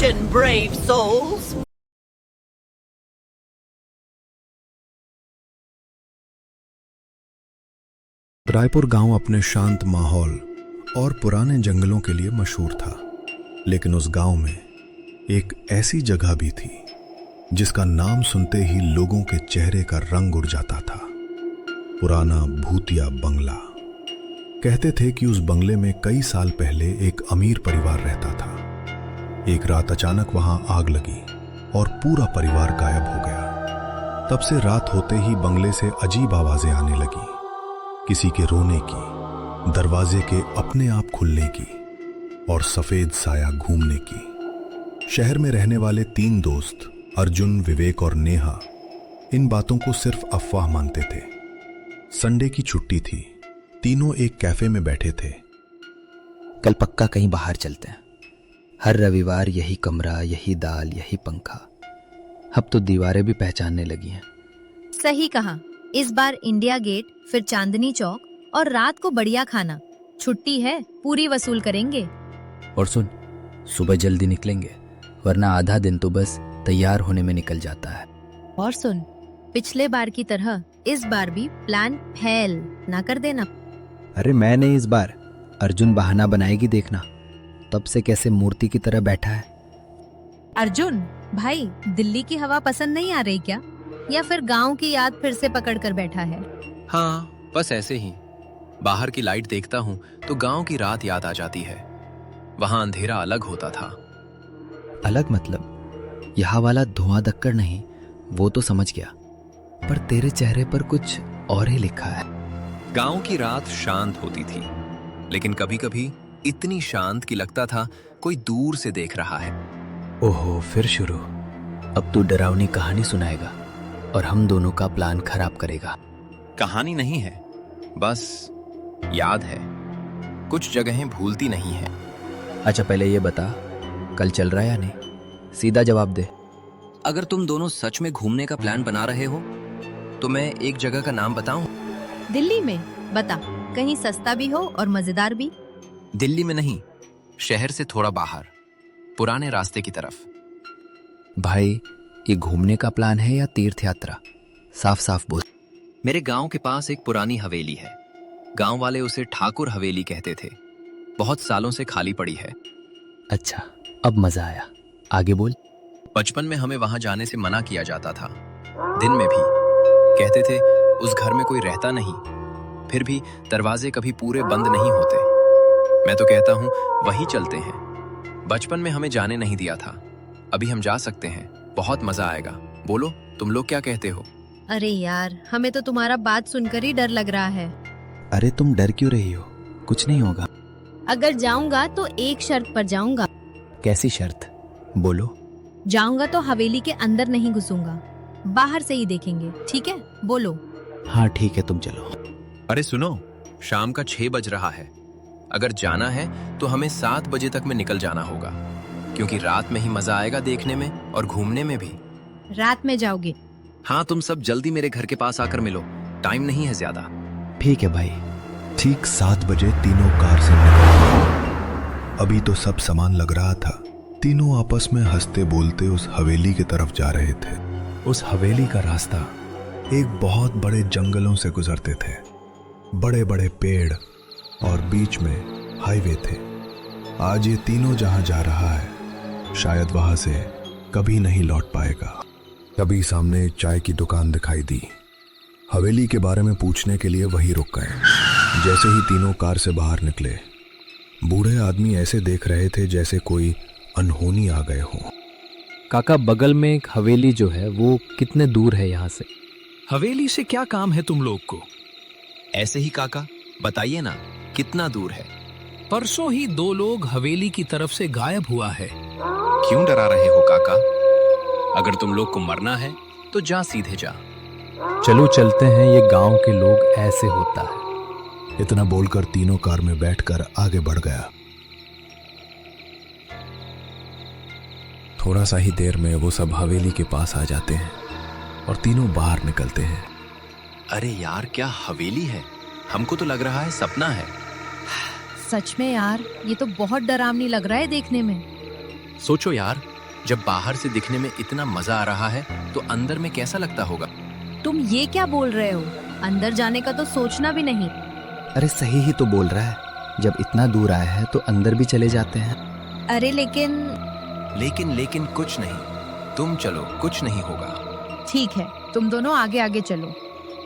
Attention, brave souls! Raipur गांव अपने शांत माहौल और पुराने जंगलों के लिए मशहूर था, लेकिन उस गांव में एक ऐसी जगह भी थी जिसका नाम सुनते ही लोगों के चेहरे का रंग उड़ जाता था। पुराना भूतिया बंगला। कहते थे कि उस बंगले में कई साल पहले एक अमीर परिवार रहता था। एक रात अचानक वहां आग लगी और पूरा परिवार गायब हो गया। तब से रात होते ही बंगले से अजीब आवाजें आने लगी, किसी के रोने की, दरवाजे के अपने आप खुलने की और सफेद साया घूमने की। शहर में रहने वाले 3 दोस्त अर्जुन, विवेक और नेहा इन बातों को सिर्फ अफवाह मानते थे। संडे की छुट्टी थी। तीनों एक कैफे में बैठे थे। कल पक्का कहीं बाहर चलते हैं। हर रविवार यही कमरा, यही दाल, यही पंखा। अब तो दीवारें भी पहचानने लगी हैं। सही कहा। इस बार इंडिया गेट, फिर चांदनी चौक और रात को बढ़िया खाना। छुट्टी है, पूरी वसूल करेंगे। और सुन, सुबह जल्दी निकलेंगे, वरना आधा दिन तो बस तैयार होने में निकल जाता है। और सुन, पिछले बार की तरह इस बार भी प्लान फेल ना कर देना। अरे मैं नहीं, इस बार अर्जुन बहाना बनाएगी, देखना। तब से कैसे मूर्ति की तरह बैठा है। अर्जुन भाई, दिल्ली की हवा पसंद नहीं आ रही क्या, या फिर गांव की याद फिर से पकड़ कर बैठा है? हाँ, बस ऐसे ही। बाहर की लाइट देखता हूँ तो गांव की रात याद आ जाती है। वहां अंधेरा अलग होता था। अलग मतलब? यहाँ वाला धुआं धक्कर नहीं, वो तो समझ गया, पर तेरे चेहरे पर कुछ और ही लिखा है। गांव की रात शांत होती थी, लेकिन कभी कभी इतनी शांत कि लगता था कोई दूर से देख रहा है। ओहो, फिर शुरू। अब तू डरावनी कहानी सुनाएगा और हम दोनों का प्लान खराब करेगा। कहानी नहीं है, बस याद है। कुछ जगहें भूलती नहीं है। अच्छा पहले ये बता, कल चल रहा है या नहीं? सीधा जवाब दे। अगर तुम दोनों सच में घूमने का प्लान बना रहे हो तो मैं एक जगह का नाम बताऊं? दिल्ली में? बता, कहीं सस्ता भी हो और मजेदार भी। दिल्ली में नहीं, शहर से थोड़ा बाहर, पुराने रास्ते की तरफ। भाई, ये घूमने का प्लान है या तीर्थ यात्रा? साफ साफ बोल। मेरे गांव के पास एक पुरानी हवेली है। गांव वाले उसे ठाकुर हवेली कहते थे। बहुत सालों से खाली पड़ी है। अच्छा, अब मजा आया, आगे बोल। बचपन में हमें वहां जाने से मना किया जाता था। दिन में भी कहते थे उस घर में कोई रहता नहीं। फिर भी दरवाजे कभी पूरे बंद नहीं होते। मैं तो कहता हूँ वही चलते हैं। बचपन में हमें जाने नहीं दिया था, अभी हम जा सकते हैं। बहुत मजा आएगा। बोलो, तुम लोग क्या कहते हो? अरे यार, हमें तो तुम्हारा बात सुनकर ही डर लग रहा है। अरे तुम डर क्यों रही हो? कुछ नहीं होगा। अगर जाऊंगा तो एक शर्त पर जाऊंगा। कैसी शर्त? बोलो। जाऊंगा तो हवेली के अंदर नहीं घुसूंगा, बाहर से ही देखेंगे, ठीक है? बोलो। हाँ ठीक है, तुम चलो। अरे सुनो, शाम का 6 बज रहा है। अगर जाना है तो हमें 7 बजे तक में निकल जाना होगा, क्योंकि रात में ही मजा आएगा देखने में और घूमने में भी। रात में जाओगे? हाँ, तुम सब जल्दी मेरे घर के पास आकर मिलो, टाइम नहीं है ज्यादा। ठीक है भाई। ठीक 7 बजे तीनों कार से निकले। अभी तो सब सामान लग रहा था। तीनों आपस में हंसते बोलते उस हवेली की तरफ जा रहे थे। उस हवेली का रास्ता एक बहुत बड़े जंगलों से गुजरते थे। बड़े बड़े पेड़ और बीच में हाईवे थे। आज ये तीनों जहां जा रहा है, शायद वहां से कभी नहीं लौट पाएगा। तभी सामने एक चाय की दुकान दिखाई दी। हवेली के बारे में पूछने के लिए वहीं रुक गए। जैसे ही तीनों कार से बाहर निकले, बूढ़े आदमी ऐसे देख रहे थे जैसे कोई अनहोनी आ गए हो। काका, बगल में एक हवेली जो है वो कितने दूर है यहाँ से? हवेली से क्या काम है तुम लोग को? ऐसे ही काका, बताइए ना कितना दूर है? परसों ही 2 लोग हवेली की तरफ से गायब हुआ है। क्यों डरा रहे हो काका? अगर तुम लोग को मरना है तो जा, सीधे जा। चलो चलते हैं, ये गांव के लोग ऐसे होता है। इतना बोलकर तीनों कार में बैठकर आगे बढ़ गया। थोड़ा सा ही देर में वो सब हवेली के पास आ जाते हैं और तीनों बाहर निकलते हैं। अरे यार, क्या हवेली है? हमको तो लग रहा है सपना है। सच में यार, ये तो बहुत डरावनी लग रहा है देखने में। सोचो यार, जब बाहर से दिखने में इतना मजा आ रहा है तो अंदर में कैसा लगता होगा? तुम ये क्या बोल रहे हो? अंदर जाने का तो सोचना भी नहीं। अरे सही ही तो बोल रहा है, जब इतना दूर आए हैं तो अंदर भी चले जाते हैं। अरे लेकिन लेकिन कुछ नहीं, तुम चलो, कुछ नहीं होगा। ठीक है, तुम दोनों आगे आगे चलो।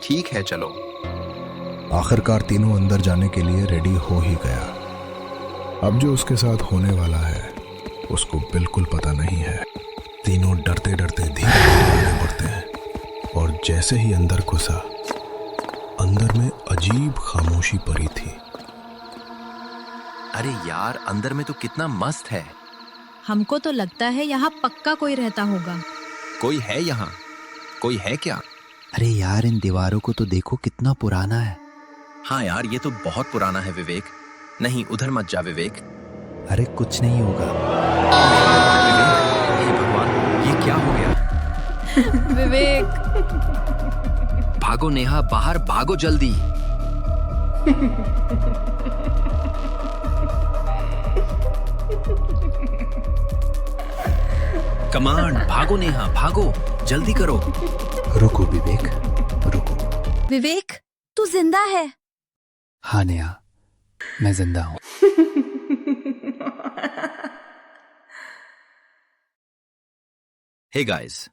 ठीक है, चलो। आखिरकार तीनों अंदर जाने के लिए रेडी हो ही गया। अब जो उसके साथ होने वाला है उसको बिल्कुल पता नहीं है। तीनों डरते डरते धीरे धीरे आगे बढ़ते हैं और जैसे ही अंदर घुसा, अंदर में अजीब खामोशी पड़ी थी। अरे यार, अंदर में तो कितना मस्त है। हमको तो लगता है यहाँ पक्का कोई रहता होगा। कोई है यहाँ? कोई है क्या? अरे यार, इन दीवारों को तो देखो, कितना पुराना है। हाँ यार, ये तो बहुत पुराना है विवेक। नहीं, उधर मत जा विवेक। अरे कुछ नहीं होगा। विवेक, हे भगवान, ये क्या हो गया? विवेक, भागो नेहा, बाहर भागो जल्दी। कमांड, भागो नेहा, भागो, जल्दी करो। रुको विवेक, रुको। विवेक, तू जिंदा है? हाँ नेहा, मैं जिंदा हूँ। हे गाइस,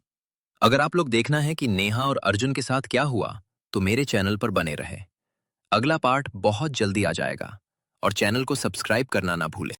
अगर आप लोग देखना है कि नेहा और अर्जुन के साथ क्या हुआ तो मेरे चैनल पर बने रहे। अगला पार्ट बहुत जल्दी आ जाएगा और चैनल को सब्सक्राइब करना ना भूलें।